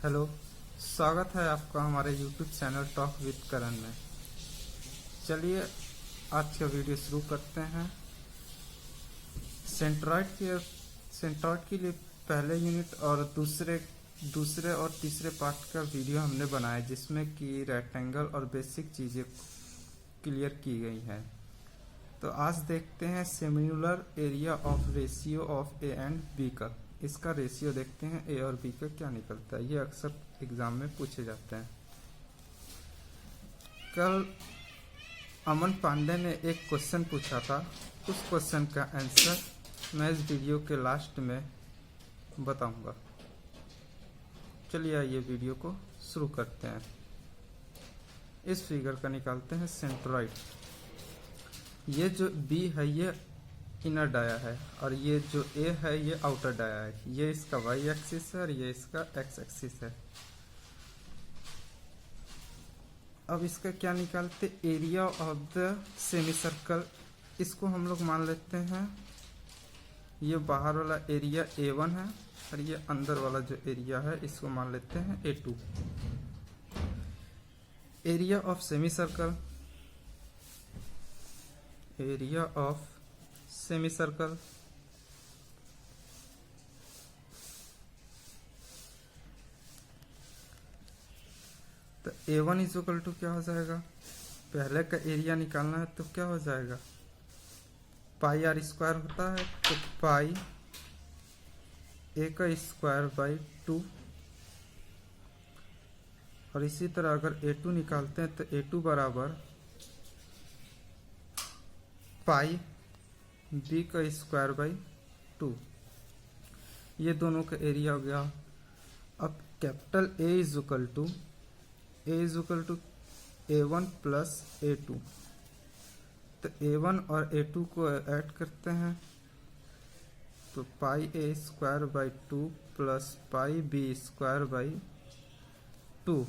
Hello. स्वागत है आपका हमारे यूट्यूब चैनल टॉक विद करण में। चलिए आज का वीडियो शुरू करते हैं। सेंट्रॉइड के लिए पहले यूनिट और दूसरे और तीसरे पार्ट का वीडियो हमने बनाया, जिसमें कि रेक्टेंगल और बेसिक चीज़ें क्लियर की गई हैं। तो आज देखते हैं similar area of ratio of A and B का। इसका रेशियो देखते हैं, ए और बी का क्या निकलता है। ये अक्सर एग्जाम में पूछे जाते हैं। कल अमन पांडे ने एक क्वेश्चन पूछा था। उस क्वेश्चन का आंसर मैं इस वीडियो के लास्ट में बताऊंगा। चलिए आइए वीडियो को शुरू करते हैं। इस फिगर का निकालते हैं सेंट्रॉइड। ये जो बी है ये इनर डाया है और ये जो ए है ये आउटर डाया है। ये इसका वाई एक्सिस है और ये इसका एक्स एक्सिस है। अब इसका क्या निकालते, area of the semi circle. इसको हम लोग मान लेते हैं ये बाहर वाला एरिया A1 है और ये अंदर वाला जो एरिया है इसको मान लेते हैं A2। Area of semi circle, area of semi circle तो A1 इज इक्वल टू क्या हो जाएगा, पहले का एरिया निकालना है तो क्या हो जाएगा, पाई आर स्क्वायर होता है तो पाई ए का स्क्वायर बाई 2। और इसी तरह अगर A2 निकालते हैं तो A2 बराबर पाई बी का स्क्वायर बाई 2। ये दोनों का एरिया हो गया। अब capital A is equal to A1 plus A2। तो A1 और A2 को ऐड करते हैं तो pi a square by 2 plus pi b square by 2।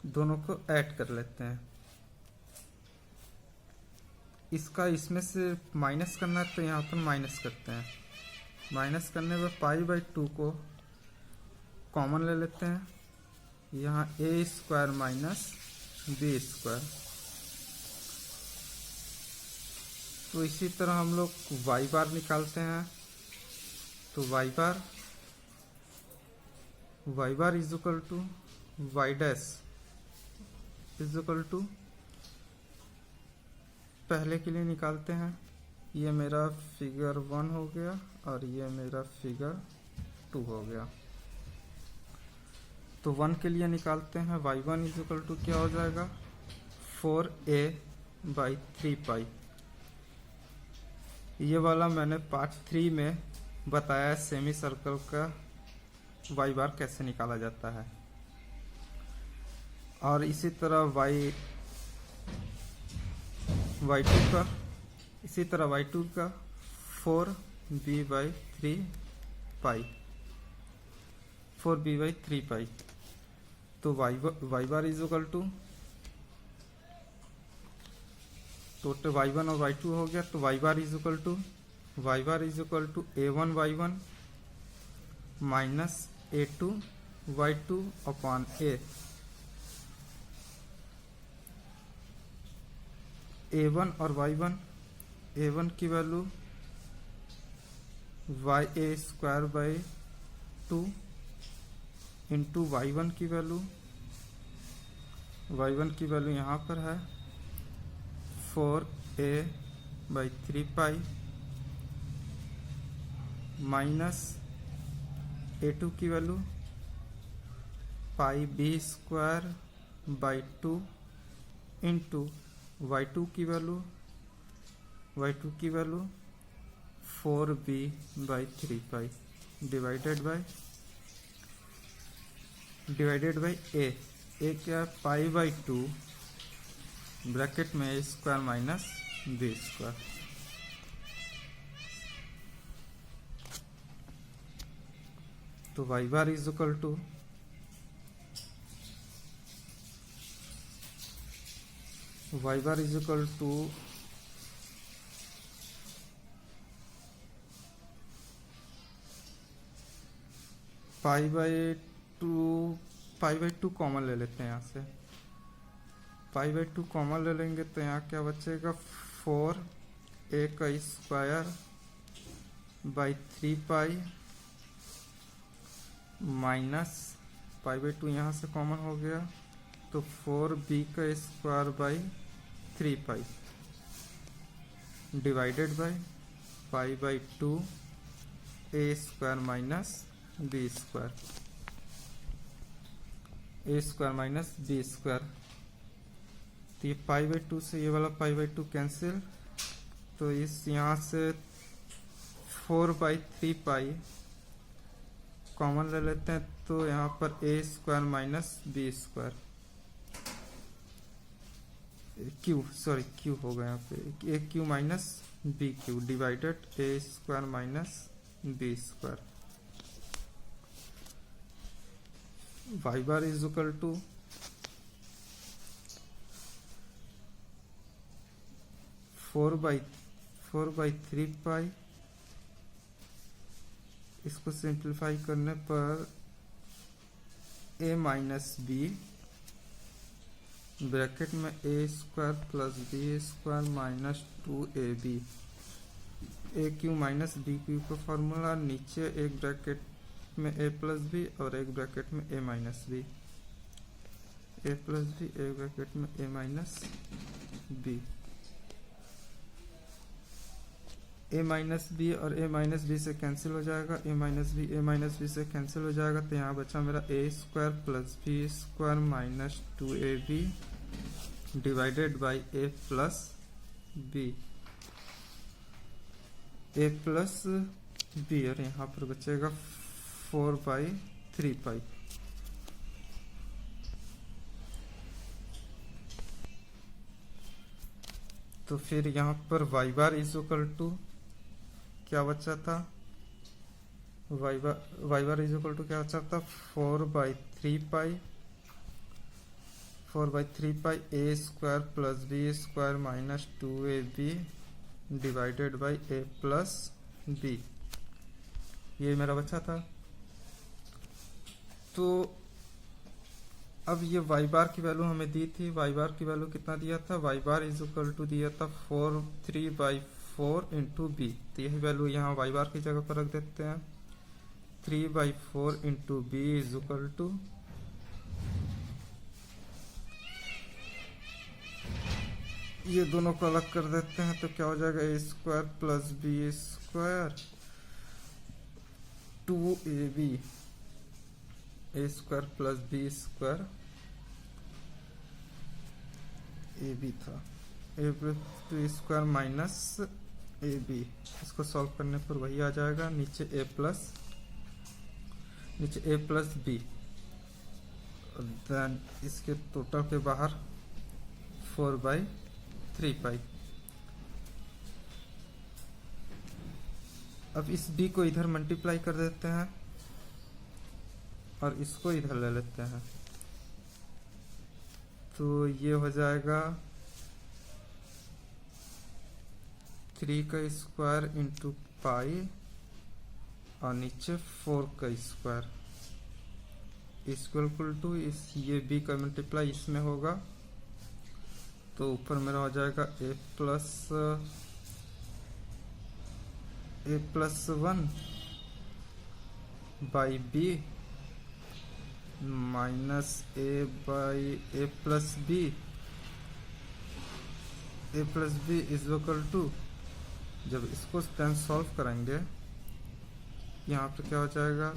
दोनों को ऐड कर लेते हैं। इसका इसमें से माइनस करना है तो यहाँ पर माइनस करते हैं। माइनस करने पर पाई बाई 2 को कॉमन ले लेते हैं। यहाँ ए स्क्वायर माइनस बी स्क्वायर। तो इसी तरह हम लोग वाई बार निकालते हैं तो Y bar is equal to Y dash is equal to, पहले के लिए निकालते हैं। ये मेरा फिगर 1 हो गया और ये मेरा फिगर 2 हो गया। तो 1 के लिए निकालते हैं, y1 इज इक्वल टू क्या हो जाएगा, 4a बाई 3 पाई। ये वाला मैंने पार्ट 3 में बताया सेमी सर्कल का y बार कैसे निकाला जाता है। और इसी तरह y2 का 4b by 3 pi, 4b by 3 pi. तो y bar is equal to total y1 और y2 हो गया। तो y bar is equal to a1 y1 minus a2 y2 upon a1 और y1, a1 की value ya square by 2 into y1 की value यहाँ पर है 4a by 3 pi minus a2 की value pi b square by 2 into y2 की value 4b by 3 pi divided by a क्या है, पाई बाई 2 ब्रैकेट में a square minus B square. तो y bar is equal to pi by two common ले लेते हैं यहाँ से। पाई बाई टू कॉमन ले लेंगे तो यहाँ क्या बचेगा, 4a का square by 3 pi minus pi by two यहाँ से कॉमन हो गया तो 4b का square by 3 pi divided by pi by two a square minus B square, a square minus B square. तो ये पाई बाई टू से ये वाला पाई बाई टू कैंसिल, तो इस यहाँ से 4/3 पाई कॉमन ले लेते हैं तो यहाँ पर a square minus B square cube हो गया यहाँ पे, a cube minus b cube divided a square minus B square. Y bar is equal to 4/3 pi, इसको सिंप्लीफाई करने पर a माइनस बी ब्रैकेट में a square plus B square minus 2ab, a cube minus b cube का formula, नीचे एक bracket में a plus B और एक ब्रैकेट में a minus B, a plus B एक ब्रैकेट में a minus B. a minus B और a माइनस बी से कैंसिल हो जाएगा, a माइनस बी से कैंसिल हो जाएगा तो यहाँ बचा मेरा a square plus B square minus 2ab divided by a plus B, a plus B और यहाँ पर बचेगा 4/3 पाई। तो फिर यहाँ पर Y bar is equal to क्या बचा था, Y bar is equal to क्या बचा था, 4/3 pi a square plus B square minus 2ab divided by a plus B, ये मेरा बचा था। तो अब ये वाई बार की वैल्यू हमें दी थी, वाई बार की वैल्यू कितना दिया था, Y bar is equal to दिया था 3/4 इंटू बी, तो यही वैल्यू यहाँ वाई बार की जगह पर रख देते हैं। 3/4 into B is equal to ये दोनों को अलग कर देते हैं तो क्या हो जाएगा, a square plus B square 2ab, a square plus B square a b था, a two square minus a b, इसको सॉल्व करने पर वही आ जाएगा, नीचे ए प्लस बी, देन इसके टोटल के बाहर 4/3 पाई। अब इस b को इधर मल्टीप्लाई कर देते हैं और इसको इधर ले लेते हैं तो ये हो जाएगा 3 का स्क्वायर इंटू पाई और नीचे 4 का स्क्वायर इक्वल टू इस ये b का मल्टीप्लाई इसमें होगा तो ऊपर मेरा हो जाएगा a plus 1 by B minus a by a plus B is equal to, जब इसको टेन सॉल्व करेंगे यहाँ पे क्या हो जाएगा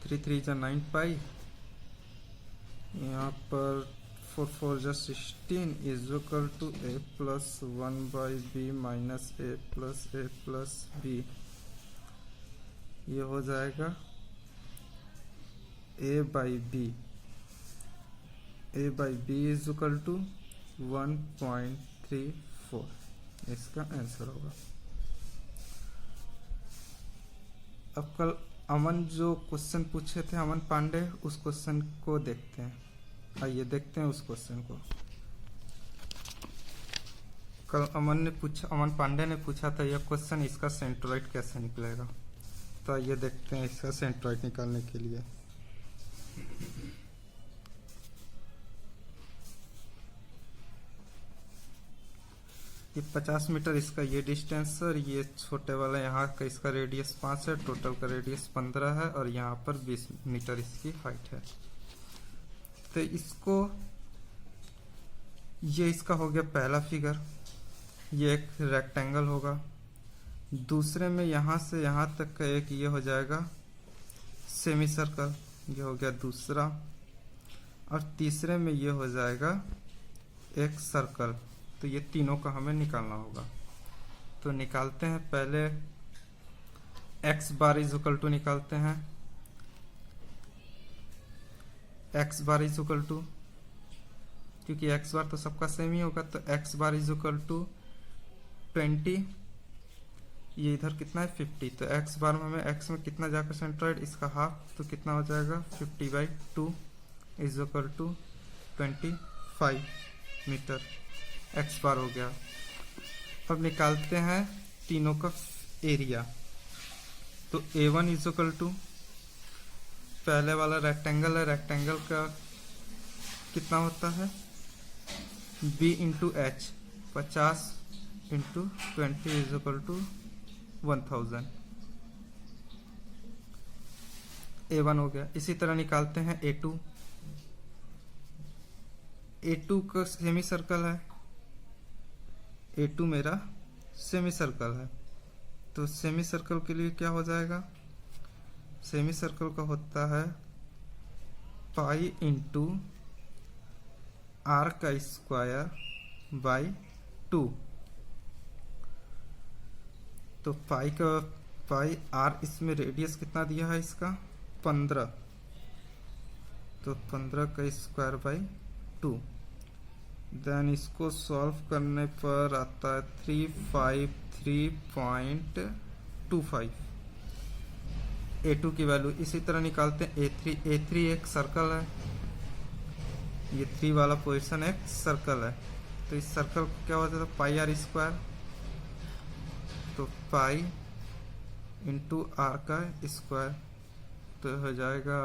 3 3 जा 9 पाई, यहाँ पर 4 4 जा 16 is equal to a plus 1 by B minus a plus B, ये हो जाएगा a by B is equal to 1.34, इसका आंसर होगा। अब कल अमन जो क्वेश्चन पूछे थे अमन पांडे, उस क्वेश्चन को देखते हैं, आइए देखते हैं उस क्वेश्चन को। कल अमन पांडे ने पूछा था यह क्वेश्चन, इसका सेंट्रोइड कैसे निकलेगा। तो ये देखते हैं इसका सेंट्रॉइड निकालने के लिए। ये 50 मीटर इसका ये डिस्टेंस और ये छोटे वाला यहाँ का इसका रेडियस 5 है, टोटल का रेडियस 15 है और यहाँ पर 20 मीटर इसकी हाइट है। तो इसको ये इसका हो गया पहला फिगर, ये एक रेक्टेंगल होगा। दूसरे में यहाँ से यहाँ तक का एक ये हो जाएगा सेमी सर्कल, ये हो गया दूसरा। और तीसरे में ये हो जाएगा एक सर्कल। तो ये तीनों का हमें निकालना होगा। तो निकालते हैं, पहले x bar is equal to निकालते हैं। x bar is equal to, क्योंकि x बार तो सबका सेम ही होगा, तो x bar is equal to 20, ये इधर कितना है 50। तो x बार में हमें x में कितना जाकर सेंट्रॉइड, इसका हाफ, तो कितना हो जाएगा 50/2 is equal to 25 metre. x bar हो गया। अब निकालते हैं तीनों का एरिया। तो A1 इज इक्वल टू, पहले वाला रेक्टेंगल है, रेक्टेंगल का कितना होता है B into H, 50 into 20 is equal to 1000। A1 हो गया। इसी तरह निकालते हैं A2। A2 का सेमी सर्कल है, A2 मेरा सेमी सर्कल है। तो सेमी सर्कल के लिए क्या हो जाएगा, सेमी सर्कल का होता है पाई इंटू आर का स्क्वायर बाई 2। तो पाई आर, इसमें रेडियस कितना दिया है इसका 15, तो 15 का स्क्वायर बाई 2। देन इसको सॉल्व करने पर आता है 353.25 A2 की वैल्यू। इसी तरह निकालते हैं A3 एक सर्कल है, ये 3 वाला पोजीशन एक सर्कल है। तो इस सर्कल को क्या हो जाता है पाई आर स्क्वायर, तो पाई इंटू आर का स्क्वायर, तो हो जाएगा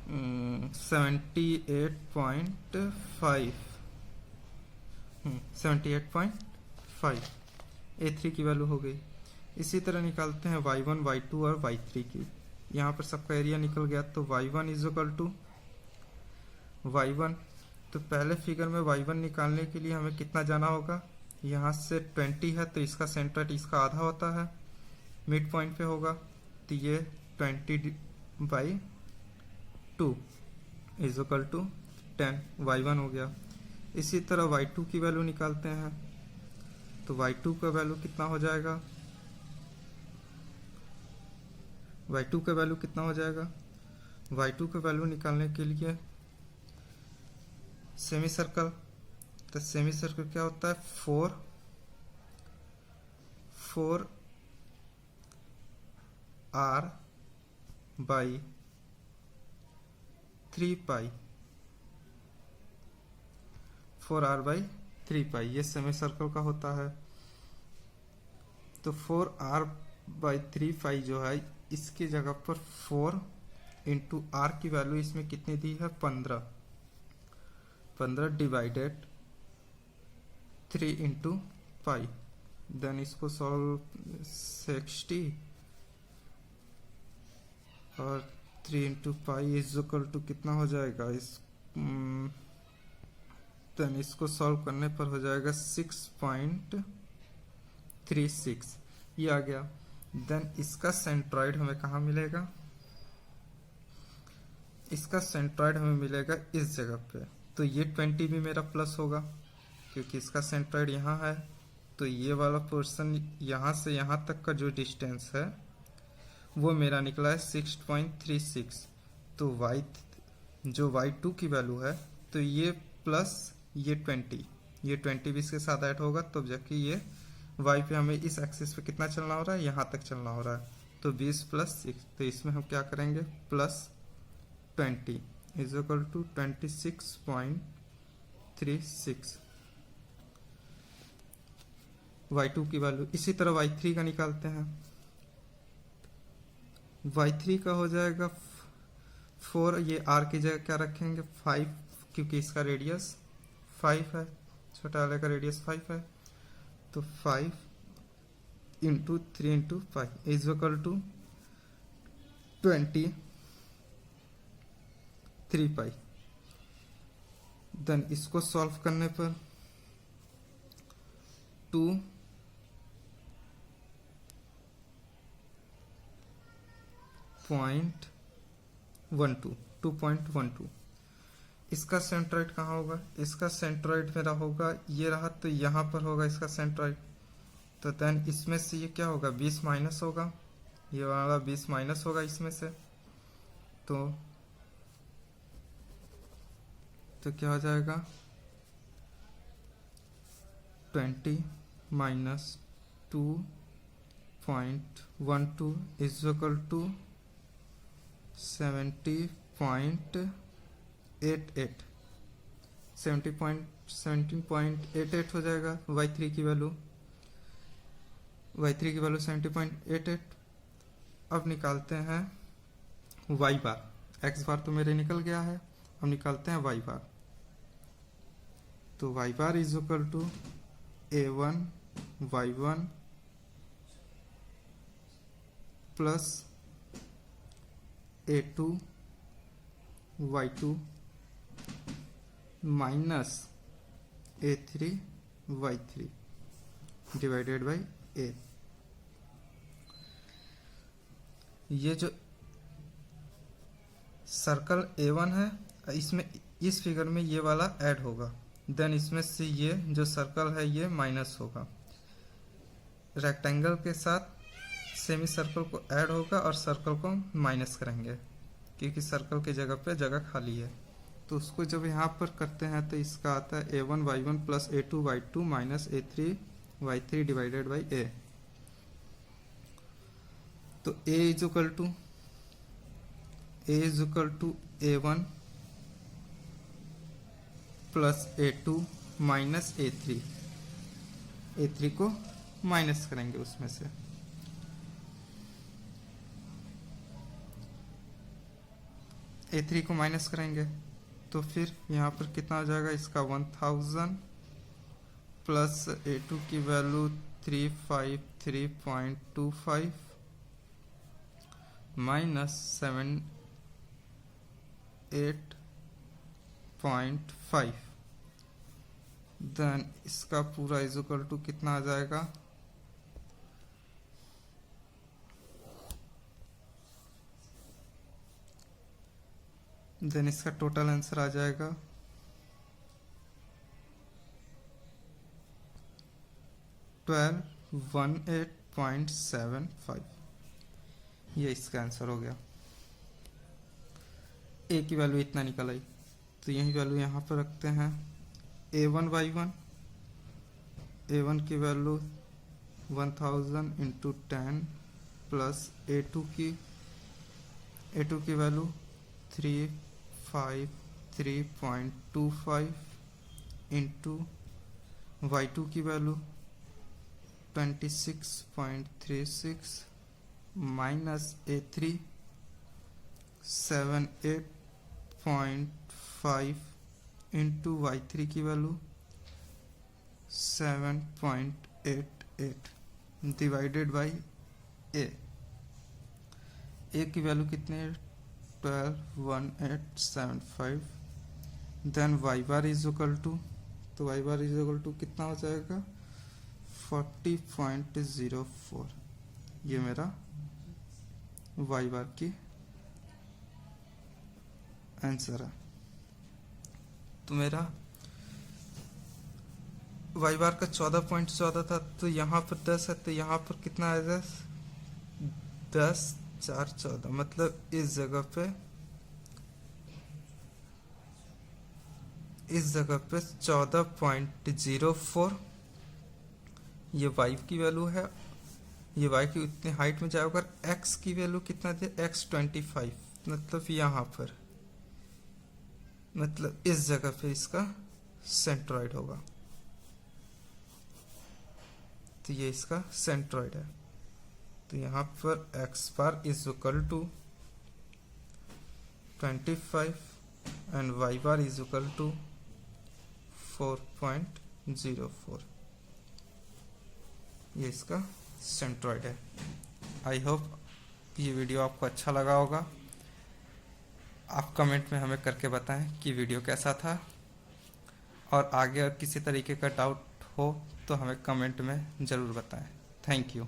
78.5 A3 की वैल्यू हो गई। इसी तरह निकालते हैं y1, y2 और y3 की। यहाँ पर सबका एरिया निकल गया। तो y1 is equal to y1, तो पहले फिगर में y1 निकालने के लिए हमें कितना जाना होगा, यहाँ से 20 है तो इसका सेंटर इसका आधा होता है, मिड पॉइंट पे होगा। तो ये 20/2 इज इक्वल टू 10, y1 हो गया। इसी तरह y2 की वैल्यू निकालते हैं। तो y2 का वैल्यू कितना हो जाएगा, y2 का वैल्यू कितना हो जाएगा, y2 का वैल्यू निकालने के लिए सेमी सर्कल, तो सेमी सर्कल क्या होता है 4 r by 3 pi, 4r by 3 पाई, ये सेमी सर्कल का होता है। तो 4r बाई 3 पाई जो है, इसकी जगह पर 4 इंटू आर की वैल्यू इसमें कितनी दी है 15 डिवाइडेड 3 इंटू पाई। देन इसको सॉल्व 60 और 3 into pi is equal to कितना हो जाएगा, देन इसको सॉल्व करने पर हो जाएगा 6.36, ये आ गया। देन इसका सेंट्रॉइड हमें कहाँ मिलेगा, इसका सेंट्रॉइड हमें मिलेगा इस जगह पे। तो ये 20 भी मेरा प्लस होगा क्योंकि इसका सेंट्रॉइड यहाँ है। तो ये वाला पोर्शन यहाँ से यहाँ तक का जो डिस्टेंस है वो मेरा निकला है 6.36। तो जो y2 की वैल्यू है, तो ये प्लस ये 20 भी इसके साथ ऐड होगा, तो जबकि ये y पे हमें इस एक्सिस पे कितना चलना हो रहा है, यहाँ तक चलना हो रहा है। तो 20 + 6, तो इसमें हम क्या करेंगे +20 इज इक्वल टू 26.36 y2 की वैल्यू। इसी तरह y3 का निकालते हैं। y3 का हो जाएगा 4, ये r की जगह क्या रखेंगे 5, क्योंकि इसका रेडियस 5 है, छोटा वाले का रेडियस 5 है, तो 5 into 3 into 5 is equal to 23 pi. Then इसको सॉल्व करने पर 2.12 इसका सेंट्रोइड कहाँ होगा, इसका सेंट्रोइड मेरा होगा ये रहा, तो यहाँ पर होगा इसका सेंट्रोइड। तो देन इसमें से ये क्या होगा 20 माइनस होगा, ये वाला 20 माइनस होगा इसमें से, तो क्या हो जाएगा 20 माइनस 2.12 इज इक्वल टू 17.88 हो जाएगा y3 की वैल्यू 70.88। अब निकालते हैं y बार, x बार तो मेरे निकल गया है, अब निकालते हैं y बार। तो y bar is equal to a1 y1 plus a2 y2 minus a3 y3 divided by a। ये जो सर्कल a1 है, इसमें इस फिगर में ये वाला ऐड होगा, देन इसमें से ये जो सर्कल है ये माइनस होगा। रेक्टेंगल के साथ सेमी सर्कल को ऐड होगा और सर्कल को माइनस करेंगे, क्योंकि सर्कल की जगह पे जगह खाली है। तो उसको जब यहाँ पर करते हैं तो इसका आता है a1 y1 plus a2 y2 minus a3 y3 divided by a। तो a is equal to a1 plus a2 minus a3 को माइनस करेंगे उसमें से, a3 को माइनस करेंगे तो फिर यहाँ पर कितना हो जाएगा, इसका 1000 प्लस a2 की वैल्यू 353.25 माइनस 78.5, देन इसका पूरा इज इक्वल टू कितना आ जाएगा, देन इसका टोटल आंसर आ जाएगा 1218.75। ये इसका आंसर हो गया। ए की वैल्यू इतना निकल आई, तो यही वैल्यू यहाँ पर रखते हैं। a1 की वैल्यू 1000 इंटू 10 प्लस a2 की वैल्यू 353.25 इंटू y2 की value 26.36 minus a3 78.5 into y3 की वैल्यू 7.88 डिवाइडेड बाई a। की वैल्यू कितनी है 121875। Then y bar is equal to, तो y bar is equal to कितना हो जाएगा 40.04। ये मेरा y बार की आंसर है। तो मेरा y बार का 14.14 था, तो यहाँ पर 10 है, तो यहाँ पर कितना आएगा 10 4 14, मतलब इस जगह पे 14.04 ये y की वैल्यू है। ये y की उतनी हाइट में जाएगा। x की वैल्यू कितना थे x 25, मतलब यहाँ पर, मतलब इस जगह पे इसका सेंट्रॉइड होगा। तो ये इसका सेंट्रॉइड है। तो यहाँ पर X bar is equal to 25 and Y bar is equal to 4.04। ये इसका सेंट्रॉइड है। आई होप ये वीडियो आपको अच्छा लगा होगा। आप कमेंट में हमें करके बताएं कि वीडियो कैसा था, और आगे किसी तरीके का डाउट हो तो हमें कमेंट में ज़रूर बताएं। Thank you.